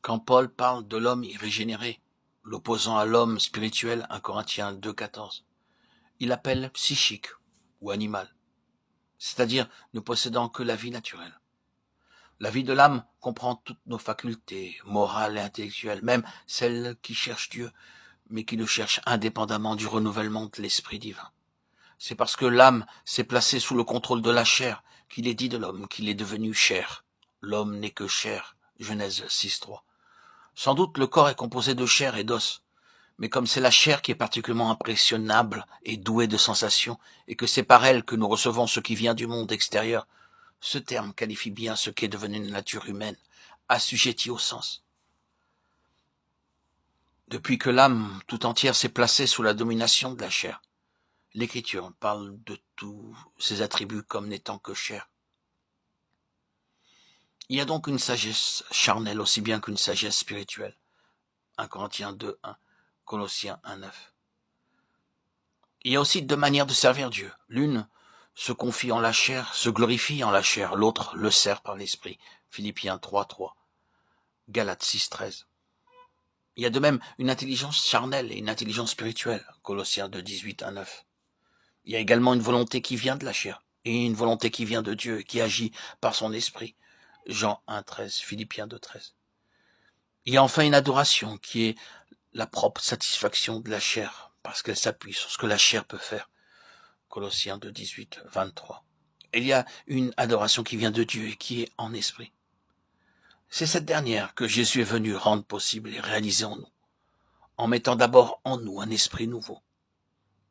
Quand Paul parle de l'homme irrégénéré, l'opposant à l'homme spirituel, 1 Corinthiens 2,14, il appelle psychique ou animal, c'est-à-dire ne possédant que la vie naturelle. La vie de l'âme comprend toutes nos facultés, morales et intellectuelles, même celles qui cherchent Dieu, mais qui le cherchent indépendamment du renouvellement de l'esprit divin. C'est parce que l'âme s'est placée sous le contrôle de la chair qu'il est dit de l'homme qu'il est devenu chair. L'homme n'est que chair. Genèse 6,3. Sans doute le corps est composé de chair et d'os, mais comme c'est la chair qui est particulièrement impressionnable et douée de sensations, et que c'est par elle que nous recevons ce qui vient du monde extérieur, ce terme qualifie bien ce qu'est devenu une nature humaine, assujettie au sens. Depuis que l'âme tout entière s'est placée sous la domination de la chair, l'Écriture parle de tous ses attributs comme n'étant que chair. Il y a donc une sagesse charnelle aussi bien qu'une sagesse spirituelle. 1 Corinthiens 2,1, Colossiens 1,9. Il y a aussi deux manières de servir Dieu. L'une se confie en la chair, se glorifie en la chair. L'autre le sert par l'esprit. Philippiens 3,3, Galates 6,13. Il y a de même une intelligence charnelle et une intelligence spirituelle. Colossiens 2,18 à 9. Il y a également une volonté qui vient de la chair et une volonté qui vient de Dieu et qui agit par son esprit. Jean 1,13, Philippiens 2,13. Il y a enfin une adoration qui est la propre satisfaction de la chair parce qu'elle s'appuie sur ce que la chair peut faire. Colossiens 2,18, 23. Il y a une adoration qui vient de Dieu et qui est en esprit. C'est cette dernière que Jésus est venu rendre possible et réaliser en nous, en mettant d'abord en nous un esprit nouveau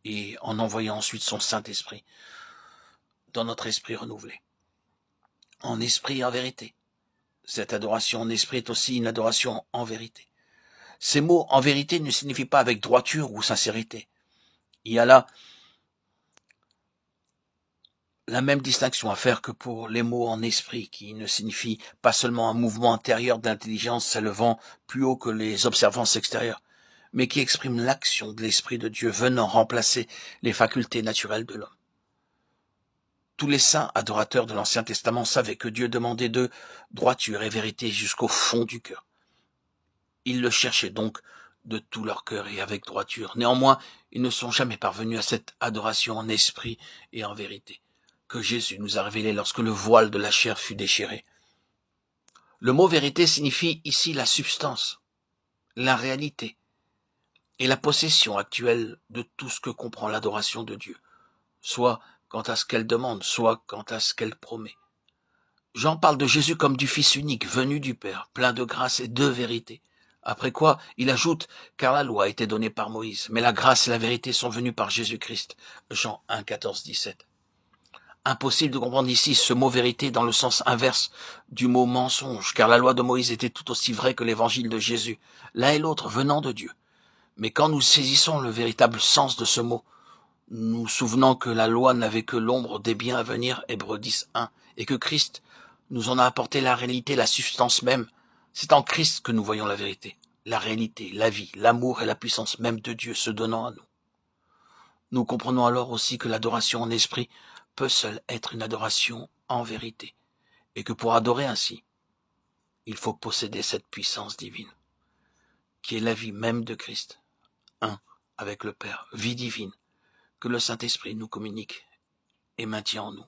et en envoyant ensuite son Saint-Esprit dans notre esprit renouvelé. En esprit et en vérité. Cette adoration en esprit est aussi une adoration en vérité. Ces mots en vérité ne signifient pas avec droiture ou sincérité. Il y a là la même distinction à faire que pour les mots en esprit, qui ne signifient pas seulement un mouvement intérieur de l'intelligence s'élevant plus haut que les observances extérieures, mais qui expriment l'action de l'Esprit de Dieu venant remplacer les facultés naturelles de l'homme. Tous les saints adorateurs de l'Ancien Testament savaient que Dieu demandait d'eux droiture et vérité jusqu'au fond du cœur. Ils le cherchaient donc de tout leur cœur et avec droiture. Néanmoins, ils ne sont jamais parvenus à cette adoration en esprit et en vérité que Jésus nous a révélé lorsque le voile de la chair fut déchiré. Le mot vérité signifie ici la substance, la réalité et la possession actuelle de tout ce que comprend l'adoration de Dieu, soit quant à ce qu'elle demande, soit quant à ce qu'elle promet. Jean parle de Jésus comme du Fils unique, venu du Père, plein de grâce et de vérité. Après quoi, il ajoute, car la loi a été donnée par Moïse, mais la grâce et la vérité sont venues par Jésus-Christ. Jean 1, 14, 17. Impossible de comprendre ici ce mot vérité dans le sens inverse du mot mensonge, car la loi de Moïse était tout aussi vraie que l'évangile de Jésus, l'un et l'autre venant de Dieu. Mais quand nous saisissons le véritable sens de ce mot, nous souvenons que la loi n'avait que l'ombre des biens à venir, Hébreux 10, 1, et que Christ nous en a apporté la réalité, la substance même. C'est en Christ que nous voyons la vérité, la réalité, la vie, l'amour et la puissance même de Dieu se donnant à nous. Nous comprenons alors aussi que l'adoration en esprit peut seule être une adoration en vérité, et que pour adorer ainsi, il faut posséder cette puissance divine, qui est la vie même de Christ, un avec le Père, vie divine, que le Saint-Esprit nous communique et maintient en nous.